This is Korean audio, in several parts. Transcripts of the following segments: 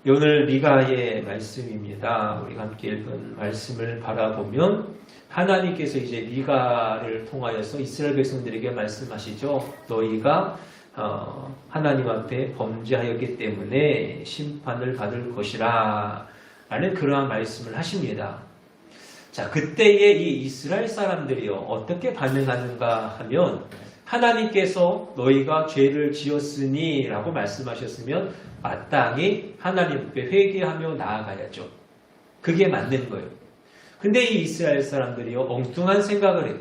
오늘 미가의 말씀입니다. 우리가 함께 읽은 말씀을 바라보면 하나님께서 이제 미가를 통하여서 이스라엘 백성들에게 말씀하시죠. 너희가 하나님 앞에 범죄하였기 때문에 심판을 받을 것이라 라는 그러한 말씀을 하십니다. 자, 그때에 이 이스라엘 사람들이요 어떻게 반응하는가 하면 하나님께서 너희가 죄를 지었으니 라고 말씀하셨으면 마땅히 하나님 앞에 회개하며 나아가야죠. 그게 맞는 거예요. 근데 이 이스라엘 사람들이요 엉뚱한 생각을 해요.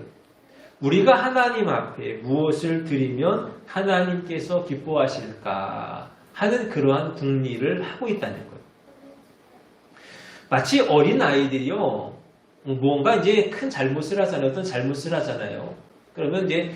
우리가 하나님 앞에 무엇을 드리면 하나님께서 기뻐하실까 하는 그러한 궁리를 하고 있다는 거예요. 마치 어린 아이들이요 무언가 이제 큰 잘못을 하잖아요. 어떤 잘못을 하잖아요. 그러면 이제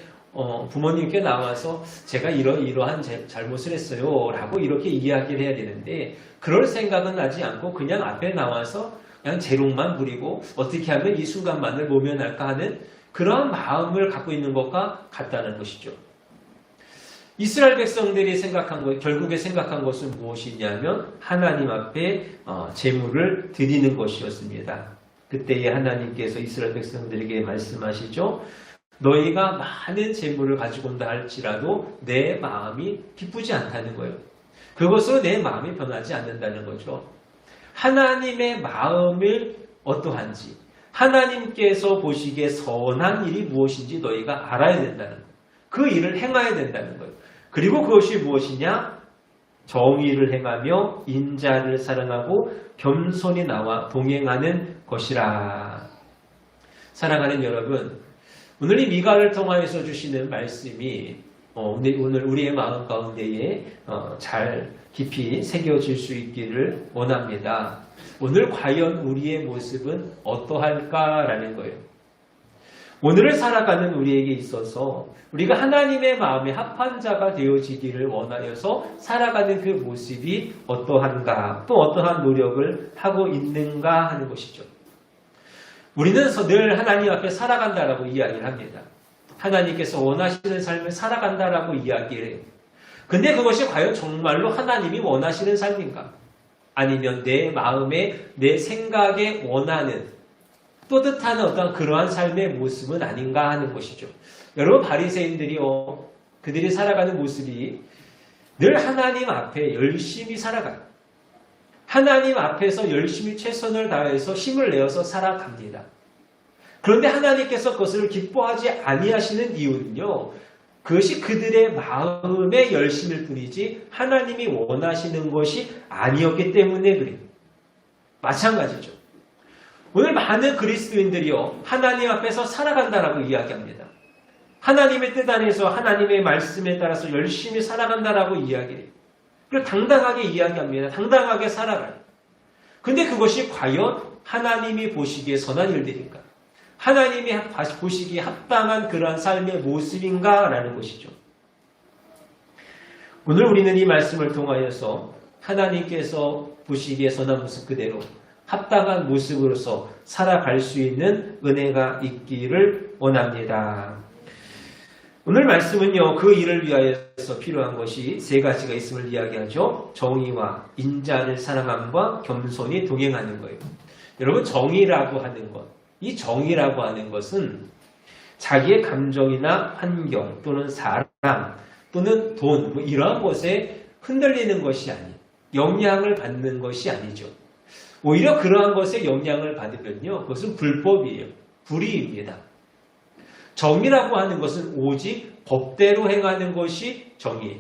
부모님께 나와서 제가 이러한 잘못을 했어요 라고 이렇게 이야기를 해야 되는데 그럴 생각은 하지 않고 그냥 앞에 나와서 그냥 재롱만 부리고 어떻게 하면 이 순간만을 모면할까 하는 그러한 마음을 갖고 있는 것과 같다는 것이죠. 이스라엘 백성들이 결국에 생각한 것은 무엇이냐면 하나님 앞에 제물을 드리는 것이었습니다. 그때에 하나님께서 이스라엘 백성들에게 말씀하시죠. 너희가 많은 재물을 가지고 온다 할지라도 내 마음이 기쁘지 않다는 거예요. 그것으로 내 마음이 변하지 않는다는 거죠. 하나님의 마음을 어떠한지 하나님께서 보시기에 선한 일이 무엇인지 너희가 알아야 된다는 거예요. 그 일을 행해야 된다는 거예요. 그리고 그것이 무엇이냐? 정의를 행하며 인자를 사랑하고 겸손히 나와 동행하는 것이라. 사랑하는 여러분, 오늘 이 미가를 통하여서 주시는 말씀이 오늘 우리의 마음 가운데에 잘 깊이 새겨질 수 있기를 원합니다. 오늘 과연 우리의 모습은 어떠할까라는 거예요. 오늘을 살아가는 우리에게 있어서 우리가 하나님의 마음에 합한 자가 되어지기를 원하여서 살아가는 그 모습이 어떠한가, 또 어떠한 노력을 하고 있는가 하는 것이죠. 우리는 늘 하나님 앞에 살아간다라고 이야기를 합니다. 하나님께서 원하시는 삶을 살아간다라고 이야기를 해요. 근데 그것이 과연 정말로 하나님이 원하시는 삶인가? 아니면 내 마음에 내 생각에 원하는 또 뜻하는 어떤 그러한 삶의 모습은 아닌가 하는 것이죠. 여러분 바리새인들이요 그들이 살아가는 모습이 늘 하나님 앞에 열심히 살아가요. 하나님 앞에서 열심히 최선을 다해서 힘을 내어서 살아갑니다. 그런데 하나님께서 그것을 기뻐하지 아니하시는 이유는요. 그것이 그들의 마음의 열심일 뿐이지 하나님이 원하시는 것이 아니었기 때문에 그래요. 마찬가지죠. 오늘 많은 그리스도인들이요. 하나님 앞에서 살아간다라고 이야기합니다. 하나님의 뜻 안에서 하나님의 말씀에 따라서 열심히 살아간다라고 이야기해요. 그리고 당당하게 이야기합니다. 당당하게 살아가요. 근데 그것이 과연 하나님이 보시기에 선한 일들인가? 하나님이 보시기에 합당한 그러한 삶의 모습인가? 라는 것이죠. 오늘 우리는 이 말씀을 통하여서 하나님께서 보시기에 선한 모습 그대로 합당한 모습으로서 살아갈 수 있는 은혜가 있기를 원합니다. 오늘 말씀은요. 그 일을 위하여서 필요한 것이 세 가지가 있음을 이야기하죠. 정의와 인자를 사랑함과 겸손히 동행하는 거예요. 여러분 정의라고 하는 것, 이 정의라고 하는 것은 자기의 감정이나 환경 또는 사람 또는 돈 이러한 것에 흔들리는 것이 아니에요. 영향을 받는 것이 아니죠. 오히려 그러한 것에 영향을 받으면요. 그것은 불법이에요. 불의입니다. 정의라고 하는 것은 오직 법대로 행하는 것이 정의예요.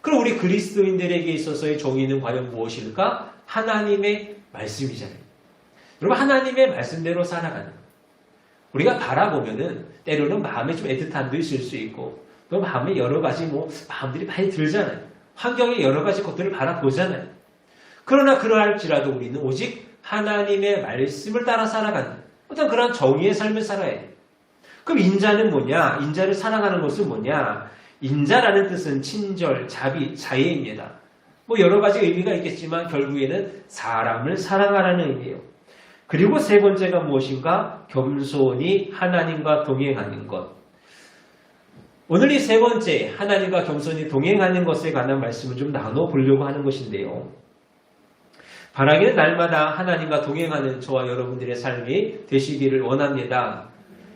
그럼 우리 그리스도인들에게 있어서의 정의는 과연 무엇일까? 하나님의 말씀이잖아요. 여러분 하나님의 말씀대로 살아가는 거예요. 우리가 바라보면은 때로는 마음에 좀 애틋함도 있을 수 있고 또 마음에 여러 가지 마음들이 많이 들잖아요. 환경에 여러 가지 것들을 바라보잖아요. 그러나 그러할지라도 우리는 오직 하나님의 말씀을 따라 살아가는 어떤 그런 정의의 삶을 살아야 돼요. 그럼 인자는 뭐냐? 인자를 사랑하는 것은 뭐냐? 인자라는 뜻은 친절, 자비, 자애입니다. 여러 가지 의미가 있겠지만 결국에는 사람을 사랑하라는 의미예요. 그리고 세 번째가 무엇인가? 겸손히 하나님과 동행하는 것. 오늘 이 세 번째 하나님과 겸손히 동행하는 것에 관한 말씀을 좀 나눠보려고 하는 것인데요. 바라기는 날마다 하나님과 동행하는 저와 여러분들의 삶이 되시기를 원합니다.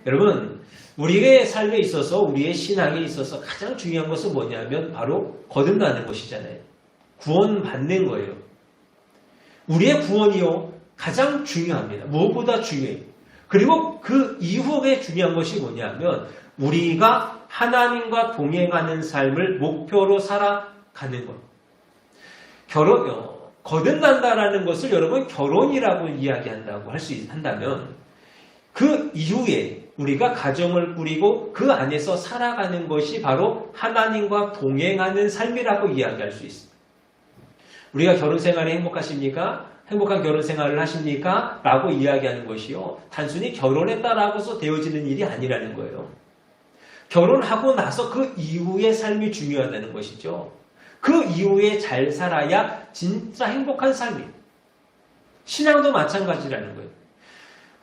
여러분, 우리의 삶에 있어서, 우리의 신앙에 있어서 가장 중요한 것은 뭐냐면 바로 거듭나는 것이잖아요. 구원받는 거예요. 우리의 구원이요, 가장 중요합니다. 무엇보다 중요해요. 그리고 그 이후에 중요한 것이 뭐냐면 우리가 하나님과 동행하는 삶을 목표로 살아가는 것. 거듭난다라는 것을 여러분 결혼이라고 이야기한다고 할 수 한다면 그 이후에 우리가 가정을 꾸리고 그 안에서 살아가는 것이 바로 하나님과 동행하는 삶이라고 이야기할 수 있습니다. 우리가 결혼 생활에 행복하십니까? 행복한 결혼 생활을 하십니까? 라고 이야기하는 것이요. 단순히 결혼했다라고 해서 되어지는 일이 아니라는 거예요. 결혼하고 나서 그 이후의 삶이 중요하다는 것이죠. 그 이후에 잘 살아야 진짜 행복한 삶이에요. 신앙도 마찬가지라는 거예요.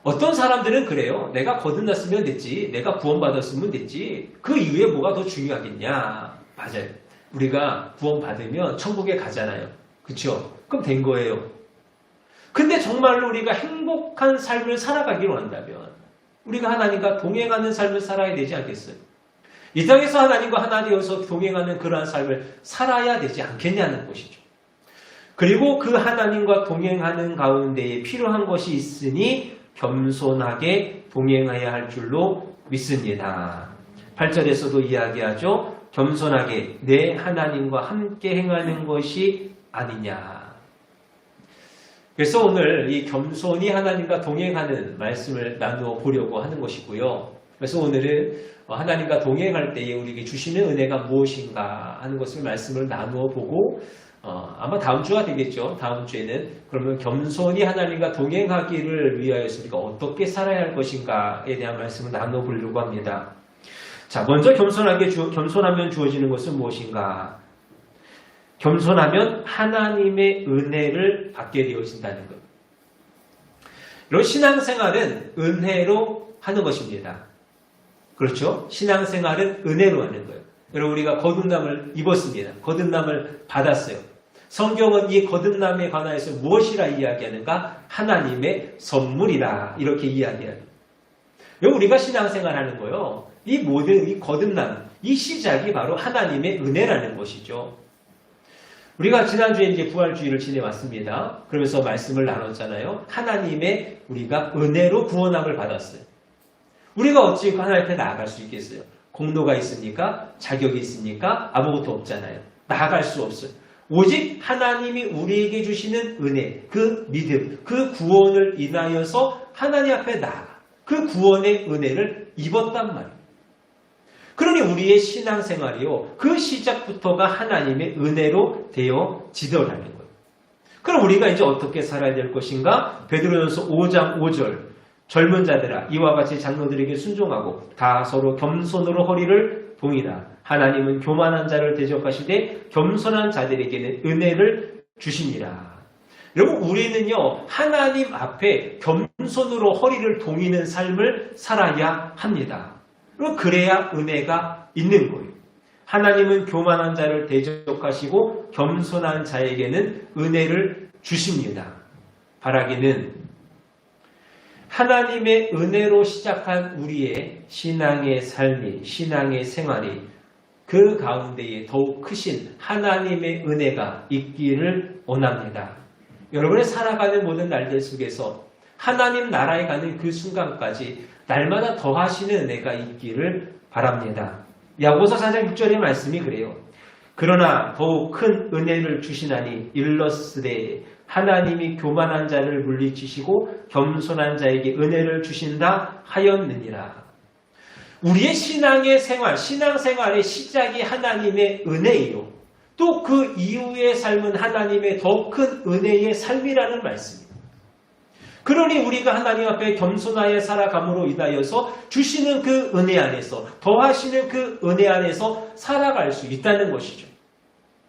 어떤 사람들은 그래요. 내가 거듭났으면 됐지. 내가 구원받았으면 됐지. 그 이후에 뭐가 더 중요하겠냐. 맞아요. 우리가 구원받으면 천국에 가잖아요. 그렇죠? 그럼 된 거예요. 근데 정말로 우리가 행복한 삶을 살아가기로 한다면 우리가 하나님과 동행하는 삶을 살아야 되지 않겠어요? 이 땅에서 하나님과 하나 되어서 동행하는 그러한 삶을 살아야 되지 않겠냐는 것이죠. 그리고 그 하나님과 동행하는 가운데에 필요한 것이 있으니 겸손하게 동행해야 할 줄로 믿습니다. 8절에서도 이야기하죠. 겸손하게 내 하나님과 함께 행하는 것이 아니냐. 그래서 오늘 이 겸손히 하나님과 동행하는 말씀을 나누어 보려고 하는 것이고요. 그래서 오늘은 하나님과 동행할 때에 우리에게 주시는 은혜가 무엇인가 하는 것을 말씀을 나누어 보고 아마 다음 주가 되겠죠. 다음 주에는 그러면 겸손히 하나님과 동행하기를 위하여서 우리가 어떻게 살아야 할 것인가에 대한 말씀을 나누어 보려고 합니다. 자, 먼저 겸손하면 주어지는 것은 무엇인가? 겸손하면 하나님의 은혜를 받게 되어진다는 것. 이런 신앙생활은 은혜로 하는 것입니다. 그렇죠? 신앙생활은 은혜로 하는 거예요. 여러분 우리가 거듭남을 입었습니다. 거듭남을 받았어요. 성경은 이 거듭남에 관하여서 무엇이라 이야기하는가? 하나님의 선물이라 이렇게 이야기해요. 우리가 신앙생활하는 거요. 이 모든 이 거듭남, 이 시작이 바로 하나님의 은혜라는 것이죠. 우리가 지난주에 이제 부활주의를 지내왔습니다. 그러면서 말씀을 나눴잖아요. 하나님의 우리가 은혜로 구원함을 받았어요. 우리가 어찌 하나님 앞에 나아갈 수 있겠어요? 공로가 있습니까? 자격이 있습니까? 아무것도 없잖아요. 나아갈 수 없어요. 오직 하나님이 우리에게 주시는 은혜, 그 믿음, 그 구원을 인하여서 하나님 앞에 나아가 그 구원의 은혜를 입었단 말이에요. 그러니 우리의 신앙생활이요. 그 시작부터가 하나님의 은혜로 되어지더라는 거예요. 그럼 우리가 이제 어떻게 살아야 될 것인가? 베드로전서 5장 5절 젊은 자들아 이와 같이 장로들에게 순종하고 다 서로 겸손으로 허리를 동이라. 하나님은 교만한 자를 대적하시되 겸손한 자들에게는 은혜를 주시니라. 여러분 우리는요. 하나님 앞에 겸손으로 허리를 동이는 삶을 살아야 합니다. 그래야 은혜가 있는 거예요. 하나님은 교만한 자를 대적하시고 겸손한 자에게는 은혜를 주십니다. 바라기는 하나님의 은혜로 시작한 우리의 신앙의 삶이, 신앙의 생활이 그 가운데에 더욱 크신 하나님의 은혜가 있기를 원합니다. 여러분의 살아가는 모든 날들 속에서 하나님 나라에 가는 그 순간까지 날마다 더하시는 은혜가 있기를 바랍니다. 야고보서 4장 6절의 말씀이 그래요. 그러나 더욱 큰 은혜를 주시나니 일러스되 하나님이 교만한 자를 물리치시고 겸손한 자에게 은혜를 주신다 하였느니라. 우리의 신앙의 생활, 신앙생활의 시작이 하나님의 은혜이요. 또 그 이후의 삶은 하나님의 더 큰 은혜의 삶이라는 말씀입니다. 그러니 우리가 하나님 앞에 겸손하여 살아감으로 인하여서 주시는 그 은혜 안에서 더하시는 그 은혜 안에서 살아갈 수 있다는 것이죠.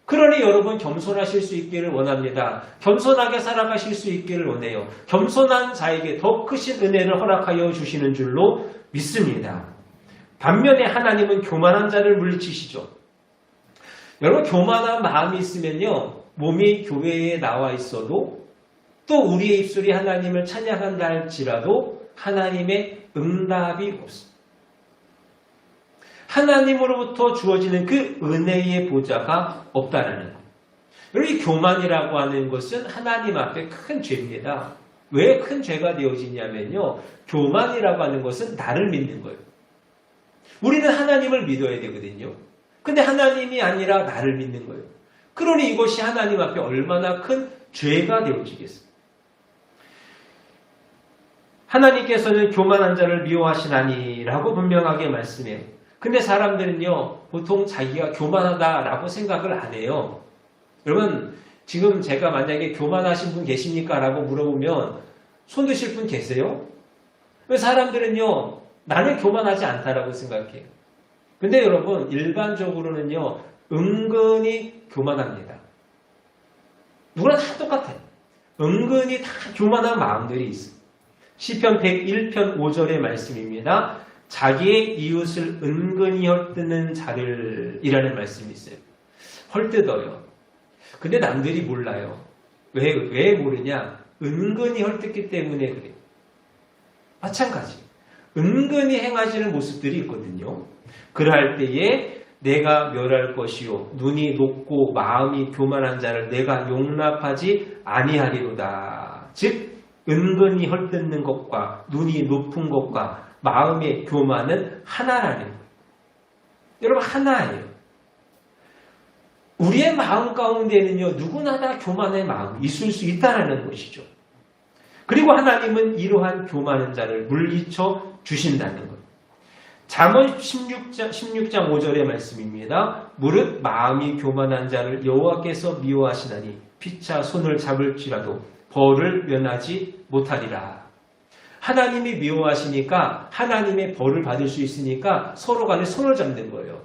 그러니 여러분 겸손하실 수 있기를 원합니다. 겸손하게 살아가실 수 있기를 원해요. 겸손한 자에게 더 크신 은혜를 허락하여 주시는 줄로 믿습니다. 반면에 하나님은 교만한 자를 물리치시죠. 여러분 교만한 마음이 있으면요. 몸이 교회에 나와 있어도 또 우리의 입술이 하나님을 찬양한다 할지라도 하나님의 응답이 없습니다. 하나님으로부터 주어지는 그 은혜의 보좌가 없다라는 것. 여러분, 이 교만이라고 하는 것은 하나님 앞에 큰 죄입니다. 왜 큰 죄가 되어지냐면요. 교만이라고 하는 것은 나를 믿는 거예요. 우리는 하나님을 믿어야 되거든요. 근데 하나님이 아니라 나를 믿는 거예요. 그러니 이것이 하나님 앞에 얼마나 큰 죄가 되어지겠어요. 하나님께서는 교만한 자를 미워하시나니라고 분명하게 말씀해요. 근데 사람들은요, 보통 자기가 교만하다라고 생각을 안 해요. 여러분, 지금 제가 만약에 교만하신 분 계십니까? 라고 물어보면 손 드실 분 계세요? 사람들은요, 나는 교만하지 않다라고 생각해요. 근데 여러분, 일반적으로는요, 은근히 교만합니다. 누구나 다 똑같아요. 은근히 다 교만한 마음들이 있어요. 시편 101편 5절의 말씀입니다. 자기의 이웃을 은근히 헐뜯는 자를 이라는 말씀이 있어요. 헐뜯어요. 근데 남들이 몰라요. 왜 모르냐? 은근히 헐뜯기 때문에 그래요. 마찬가지. 은근히 행하시는 모습들이 있거든요. 그럴 때에 내가 멸할 것이요 눈이 높고 마음이 교만한 자를 내가 용납하지 아니하리로다. 즉 은근히 헐뜯는 것과 눈이 높은 것과 마음의 교만은 하나라는 거예요. 여러분, 하나예요. 우리의 마음 가운데는요, 누구나 다 교만의 마음이 있을 수 있다는 것이죠. 그리고 하나님은 이러한 교만한 자를 물리쳐 주신다는 것. 잠언 16장 5절의 말씀입니다. 무릇 마음이 교만한 자를 여호와께서 미워하시나니 피차 손을 잡을지라도 벌을 면하지 못하리라. 하나님이 미워하시니까 하나님의 벌을 받을 수 있으니까 서로 간에 손을 잡는 거예요.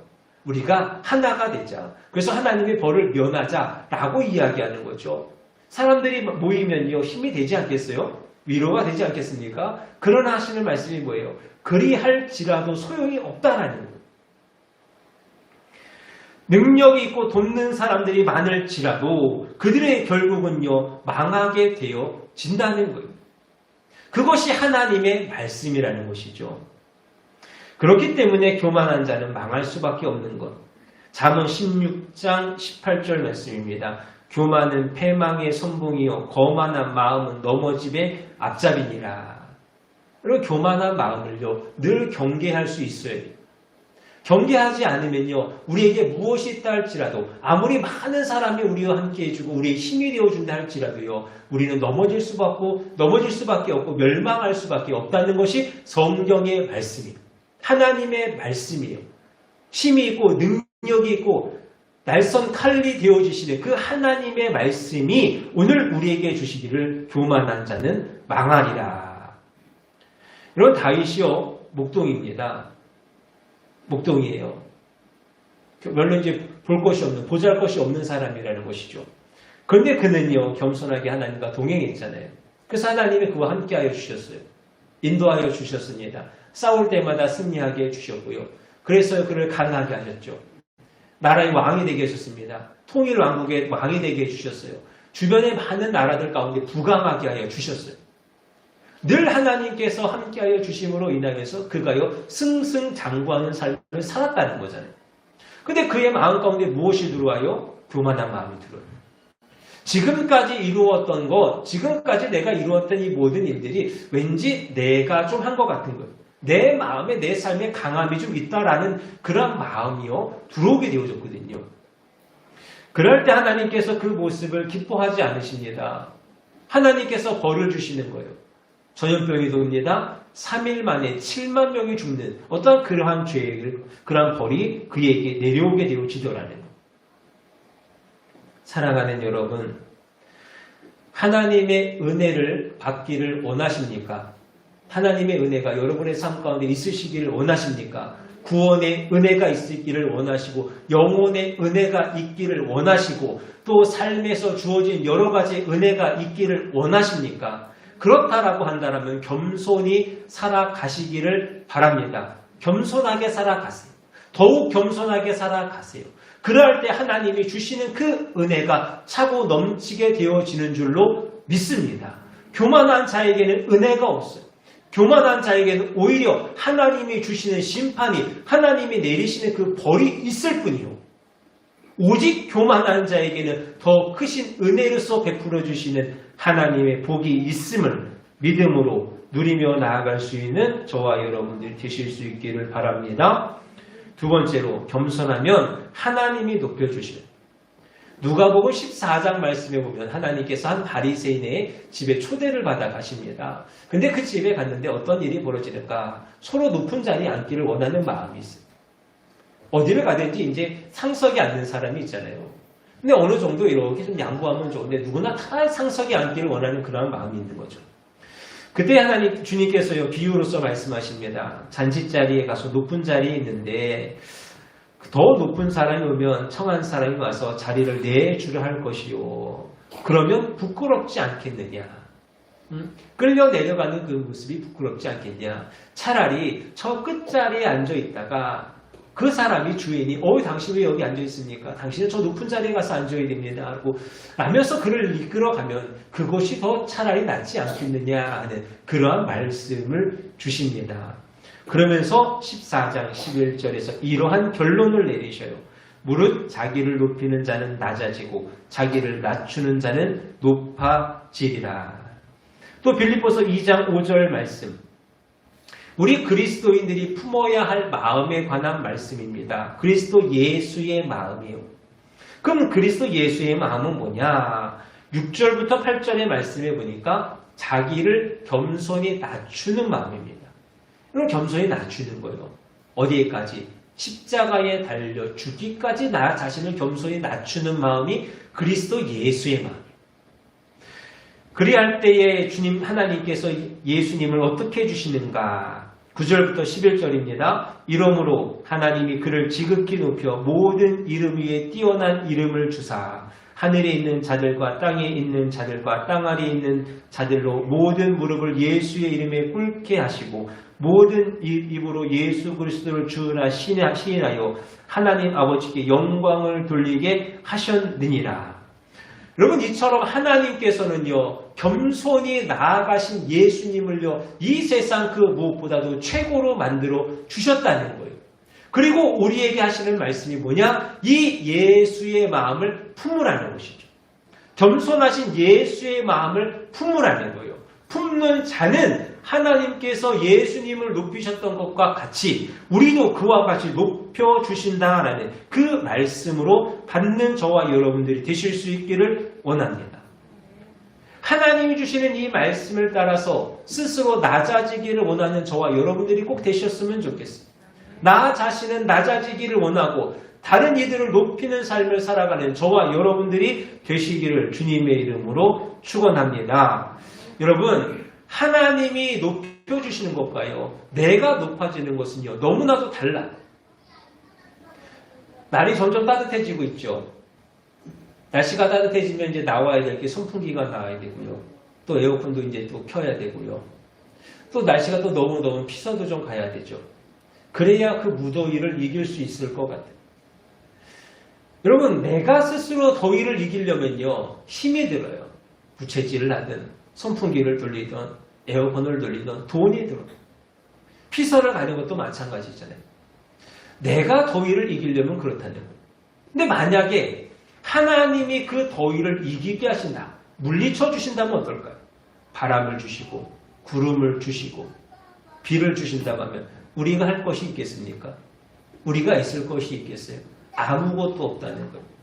우리가 하나가 되자. 그래서 하나님의 벌을 면하자라고 이야기하는 거죠. 사람들이 모이면요, 힘이 되지 않겠어요? 위로가 되지 않겠습니까? 그러나 하시는 말씀이 뭐예요? 그리할지라도 소용이 없다라는 거예요. 능력이 있고 돕는 사람들이 많을지라도 그들의 결국은요, 망하게 되어진다는 거예요. 그것이 하나님의 말씀이라는 것이죠. 그렇기 때문에 교만한 자는 망할 수밖에 없는 것. 잠언 16장 18절 말씀입니다. 교만은 패망의 선봉이요 거만한 마음은 넘어짐의 앞잡이니라. 그리고 교만한 마음을요 늘 경계할 수 있어야 돼요. 경계하지 않으면요 우리에게 무엇이 있다 할지라도 아무리 많은 사람이 우리와 함께 해주고 우리의 힘이 되어준다 할지라도요 우리는 넘어질 수밖에 없고 멸망할 수밖에 없다는 것이 성경의 말씀이에요. 하나님의 말씀이에요. 힘이 있고 능력이 있고 날선 칼이 되어주시는 그 하나님의 말씀이 오늘 우리에게 주시기를 교만한 자는 망하리라. 이런 다윗이요 목동입니다. 목동이에요. 별로 이제 볼 것이 없는, 보잘 것이 없는 사람이라는 것이죠. 그런데 그는요, 겸손하게 하나님과 동행했잖아요. 그래서 하나님이 그와 함께하여 주셨어요. 인도하여 주셨습니다. 싸울 때마다 승리하게 해주셨고요. 그래서 그를 강하게 하셨죠. 나라의 왕이 되게 해주셨습니다. 통일 왕국의 왕이 되게 해주셨어요. 주변의 많은 나라들 가운데 부강하게 하여 주셨어요. 늘 하나님께서 함께하여 주심으로 인하여서 그가요 승승장구하는 삶을 살았다는 거잖아요. 근데 그의 마음 가운데 무엇이 들어와요? 교만한 마음이 들어요. 지금까지 이루었던 것, 지금까지 내가 이루었던 이 모든 일들이 왠지 내가 좀 한 것 같은 거예요. 내 마음에 내 삶에 강함이 좀 있다라는 그런 마음이요 들어오게 되어졌거든요. 그럴 때 하나님께서 그 모습을 기뻐하지 않으십니다. 하나님께서 벌을 주시는 거예요. 전염병이 돕니다. 3일 만에 7만 명이 죽는 어떤 그러한 죄를, 그러한 벌이 그에게 내려오게 되어지더라는 거예요. 사랑하는 여러분, 하나님의 은혜를 받기를 원하십니까? 하나님의 은혜가 여러분의 삶 가운데 있으시기를 원하십니까? 구원의 은혜가 있기를 원하시고 영혼의 은혜가 있기를 원하시고 또 삶에서 주어진 여러 가지 은혜가 있기를 원하십니까? 그렇다라고 한다면 겸손히 살아가시기를 바랍니다. 겸손하게 살아가세요. 더욱 겸손하게 살아가세요. 그럴 때 하나님이 주시는 그 은혜가 차고 넘치게 되어지는 줄로 믿습니다. 교만한 자에게는 은혜가 없어요. 교만한 자에게는 오히려 하나님이 주시는 심판이, 하나님이 내리시는 그 벌이 있을 뿐이요. 오직 교만한 자에게는 더 크신 은혜로서 베풀어 주시는 하나님의 복이 있음을 믿음으로 누리며 나아갈 수 있는 저와 여러분들이 되실 수 있기를 바랍니다. 두 번째로, 겸손하면 하나님이 높여주시는. 누가복음 14장 말씀에 보면 하나님께서 한 바리새인의 집에 초대를 받아 가십니다. 근데 그 집에 갔는데 어떤 일이 벌어지는가? 서로 높은 자리에 앉기를 원하는 마음이 있어요. 어디를 가든지 이제 상석에 앉는 사람이 있잖아요. 근데 어느 정도 이렇게 좀 양보하면 좋은데 누구나 다 상석에 앉기를 원하는 그런 마음이 있는 거죠. 그때 하나님 주님께서요, 비유로서 말씀하십니다. 잔치자리에 가서 높은 자리에 있는데 더 높은 사람이 오면 청한 사람이 와서 자리를 내주려 할 것이요. 그러면 부끄럽지 않겠느냐. 끌려 내려가는 그 모습이 부끄럽지 않겠냐. 차라리 저 끝자리에 앉아 있다가 그 사람이 주인이 당신 왜 여기 앉아 있습니까? 당신은 저 높은 자리에 가서 앉아야 됩니다. 하고 라면서 그를 이끌어가면 그것이 더 차라리 낫지 않겠느냐 하는 그러한 말씀을 주십니다. 그러면서 14장 11절에서 이러한 결론을 내리셔요. 무릇 자기를 높이는 자는 낮아지고 자기를 낮추는 자는 높아지리라. 또 빌립보서 2장 5절 말씀. 우리 그리스도인들이 품어야 할 마음에 관한 말씀입니다. 그리스도 예수의 마음이요. 그럼 그리스도 예수의 마음은 뭐냐? 6절부터 8절의 말씀에 보니까 자기를 겸손히 낮추는 마음입니다. 그럼 겸손히 낮추는 거예요. 어디에까지? 십자가에 달려 죽기까지 나 자신을 겸손히 낮추는 마음이 그리스도 예수의 마음이에요. 그리할 때에 주님 하나님께서 예수님을 어떻게 해주시는가? 9절부터 11절입니다. 이러므로 하나님이 그를 지극히 높여 모든 이름 위에 뛰어난 이름을 주사 하늘에 있는 자들과 땅에 있는 자들과 땅 아래에 있는 자들로 모든 무릎을 예수의 이름에 꿇게 하시고 모든 입으로 예수 그리스도를 주라 시인하여 하나님 아버지께 영광을 돌리게 하셨느니라. 여러분, 이처럼 하나님께서는요, 겸손히 나아가신 예수님을요, 이 세상 그 무엇보다도 최고로 만들어 주셨다는 거예요. 그리고 우리에게 하시는 말씀이 뭐냐? 이 예수의 마음을 품으라는 것이죠. 겸손하신 예수의 마음을 품으라는 거예요. 품는 자는 하나님께서 예수님을 높이셨던 것과 같이 우리도 그와 같이 높여주신다라는 그 말씀으로 받는 저와 여러분들이 되실 수 있기를 원합니다. 하나님이 주시는 이 말씀을 따라서 스스로 낮아지기를 원하는 저와 여러분들이 꼭 되셨으면 좋겠습니다. 나 자신은 낮아지기를 원하고 다른 이들을 높이는 삶을 살아가는 저와 여러분들이 되시기를 주님의 이름으로 축원합니다. 여러분, 하나님이 높여주시는 것과요, 내가 높아지는 것은요, 너무나도 달라요. 날이 점점 따뜻해지고 있죠. 날씨가 따뜻해지면 이제 나와야 될 게 선풍기가 나와야 되고요. 또 에어컨도 이제 또 켜야 되고요. 또 날씨가 또 너무 피서도 좀 가야 되죠. 그래야 그 무더위를 이길 수 있을 것 같아요. 여러분, 내가 스스로 더위를 이기려면요, 힘이 들어요. 부채질을 하든 선풍기를 돌리든 에어컨을 돌리든 돈이 들어요. 피서를 가는 것도 마찬가지잖아요. 내가 더위를 이기려면 그렇다는 거예요. 근데 만약에 하나님이 그 더위를 이기게 하신다, 물리쳐 주신다면 어떨까요? 바람을 주시고 구름을 주시고 비를 주신다고 하면 우리가 할 것이 있겠습니까? 우리가 있을 것이 있겠어요? 아무것도 없다는 거예요.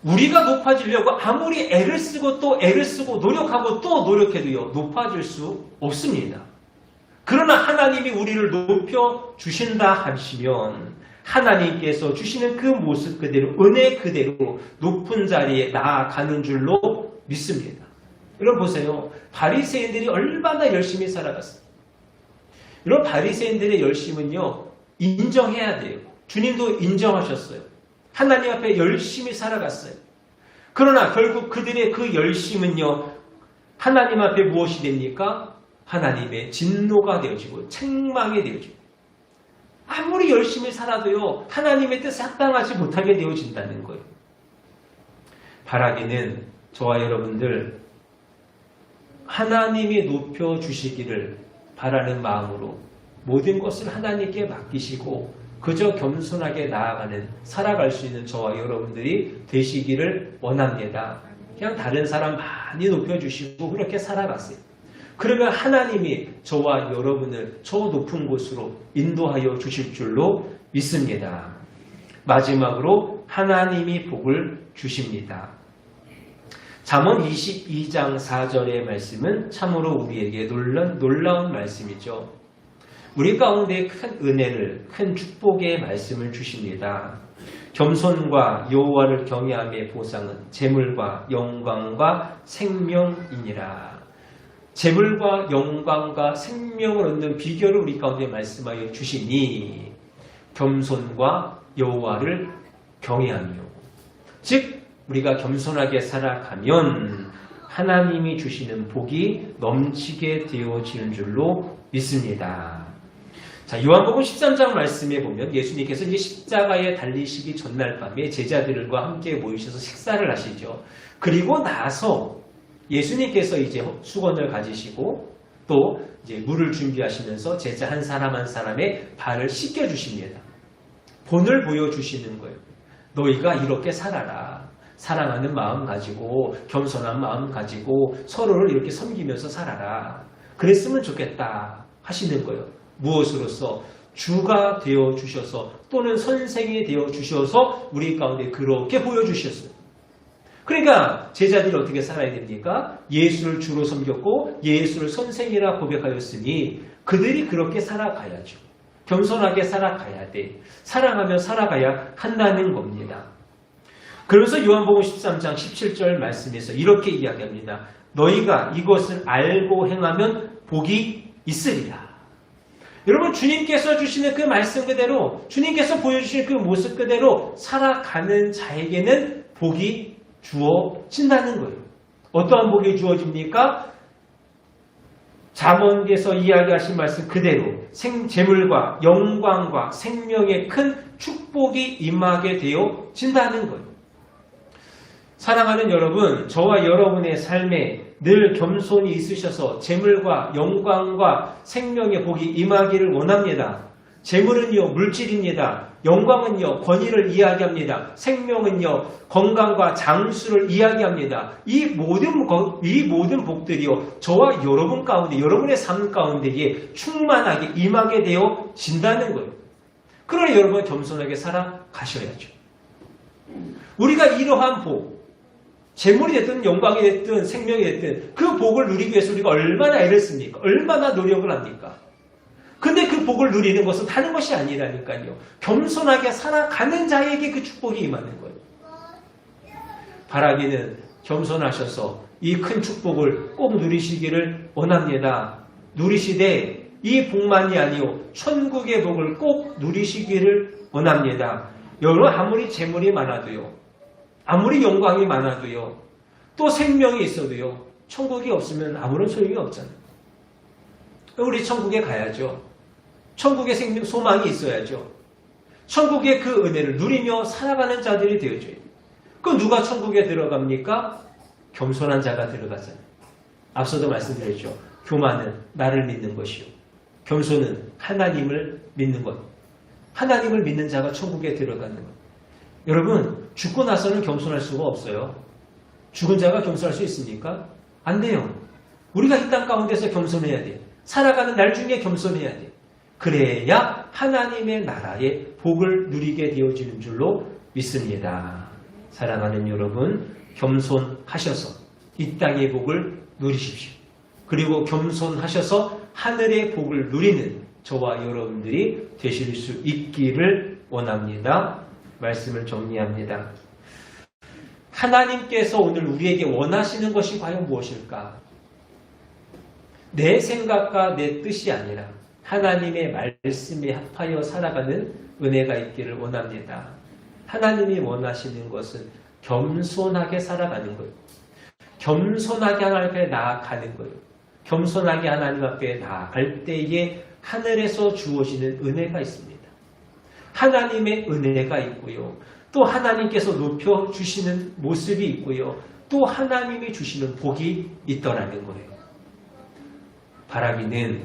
우리가 높아지려고 아무리 애를 쓰고 또 애를 쓰고 노력하고 또 노력해도요, 높아질 수 없습니다. 그러나 하나님이 우리를 높여 주신다 하시면 하나님께서 주시는 그 모습 그대로, 은혜 그대로 높은 자리에 나아가는 줄로 믿습니다. 여러분 보세요. 바리새인들이 얼마나 열심히 살아갔어요. 이런 바리새인들의 열심은요, 인정해야 돼요. 주님도 인정하셨어요. 하나님 앞에 열심히 살아갔어요. 그러나 결국 그들의 그 열심은요, 하나님 앞에 무엇이 됩니까? 하나님의 진노가 되어지고 책망이 되어지고, 아무리 열심히 살아도요, 하나님의 뜻에 합당하지 못하게 되어진다는 거예요. 바라기는 저와 여러분들 하나님이 높여주시기를 바라는 마음으로 모든 것을 하나님께 맡기시고 그저 겸손하게 나아가는 살아갈 수 있는 저와 여러분들이 되시기를 원합니다. 그냥 다른 사람 많이 높여주시고 그렇게 살아가세요. 그러면 하나님이 저와 여러분을 저 높은 곳으로 인도하여 주실 줄로 믿습니다. 마지막으로 하나님이 복을 주십니다. 잠언 22장 4절의 말씀은 참으로 우리에게 놀라운 말씀이죠. 우리 가운데 큰 은혜를, 큰 축복의 말씀을 주십니다. 겸손과 여호와를 경외함의 보상은 재물과 영광과 생명이니라. 재물과 영광과 생명을 얻는 비결을 우리 가운데 말씀하여 주시니 겸손과 여호와를 경외하며, 즉 우리가 겸손하게 살아가면 하나님이 주시는 복이 넘치게 되어지는 줄로 믿습니다. 자, 요한복음 13장 말씀에 보면 예수님께서 이제 십자가에 달리시기 전날 밤에 제자들과 함께 모이셔서 식사를 하시죠. 그리고 나서 예수님께서 이제 수건을 가지시고 또 이제 물을 준비하시면서 제자 한 사람 한 사람의 발을 씻겨 주십니다. 본을 보여주시는 거예요. 너희가 이렇게 살아라. 사랑하는 마음 가지고 겸손한 마음 가지고 서로를 이렇게 섬기면서 살아라. 그랬으면 좋겠다 하시는 거예요. 무엇으로서? 주가 되어주셔서 또는 선생이 되어주셔서 우리 가운데 그렇게 보여주셨어요. 그러니까 제자들이 어떻게 살아야 됩니까? 예수를 주로 섬겼고 예수를 선생이라 고백하였으니 그들이 그렇게 살아가야죠. 겸손하게 살아가야 돼. 사랑하며 살아가야 한다는 겁니다. 그러면서 요한복음 13장 17절 말씀에서 이렇게 이야기합니다. 너희가 이것을 알고 행하면 복이 있으리라. 여러분, 주님께서 주시는 그 말씀 그대로, 주님께서 보여주시는 그 모습 그대로 살아가는 자에게는 복이 주어진다는 거예요. 어떠한 복이 주어집니까? 잠언에서 이야기하신 말씀 그대로 재물과 영광과 생명의 큰 축복이 임하게 되어진다는 거예요. 사랑하는 여러분, 저와 여러분의 삶에 늘 겸손히 있으셔서 재물과 영광과 생명의 복이 임하기를 원합니다. 재물은요, 물질입니다. 영광은요, 권위를 이야기합니다. 생명은요, 건강과 장수를 이야기합니다. 이 모든 복들이요, 저와 여러분 가운데, 여러분의 삶 가운데에 충만하게 임하게 되어진다는 거예요. 그러니 여러분 겸손하게 살아가셔야죠. 우리가 이러한 복, 재물이 됐든 영광이 됐든 생명이 됐든 그 복을 누리기 위해서 우리가 얼마나 애를 씁니까? 얼마나 노력을 합니까? 근데 그 복을 누리는 것은 다른 것이 아니라니까요. 겸손하게 살아가는 자에게 그 축복이 임하는 거예요. 바라기는 겸손하셔서 이 큰 축복을 꼭 누리시기를 원합니다. 누리시되 이 복만이 아니요 천국의 복을 꼭 누리시기를 원합니다. 여러분, 아무리 재물이 많아도요, 아무리 영광이 많아도요, 또 생명이 있어도요, 천국이 없으면 아무런 소용이 없잖아요. 우리 천국에 가야죠. 천국의 생명 소망이 있어야죠. 천국의 그 은혜를 누리며 살아가는 자들이 되어줘야 돼요. 그럼 누가 천국에 들어갑니까? 겸손한 자가 들어가잖아요. 앞서도 말씀드렸죠. 교만은 나를 믿는 것이요, 겸손은 하나님을 믿는 것. 하나님을 믿는 자가 천국에 들어가는 것. 여러분, 죽고 나서는 겸손할 수가 없어요. 죽은 자가 겸손할 수 있습니까? 안 돼요. 우리가 이 땅 가운데서 겸손해야 돼요. 살아가는 날 중에 겸손해야 돼요. 그래야 하나님의 나라의 복을 누리게 되어지는 줄로 믿습니다. 사랑하는 여러분, 겸손하셔서 이 땅의 복을 누리십시오. 그리고 겸손하셔서 하늘의 복을 누리는 저와 여러분들이 되실 수 있기를 원합니다. 말씀을 정리합니다. 하나님께서 오늘 우리에게 원하시는 것이 과연 무엇일까? 내 생각과 내 뜻이 아니라 하나님의 말씀에 합하여 살아가는 은혜가 있기를 원합니다. 하나님이 원하시는 것은 겸손하게 살아가는 거예요. 겸손하게 하나님 앞에 나아가는 거예요. 겸손하게 하나님 앞에 나아갈 때에 하늘에서 주어지는 은혜가 있습니다. 하나님의 은혜가 있고요. 또 하나님께서 높여주시는 모습이 있고요. 또 하나님이 주시는 복이 있더라는 거예요. 바라기는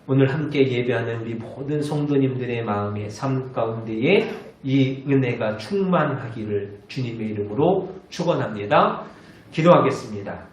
오늘 함께 예배하는 우리 모든 성도님들의 마음의 삶 가운데에 이 은혜가 충만하기를 주님의 이름으로 축원합니다. 기도하겠습니다.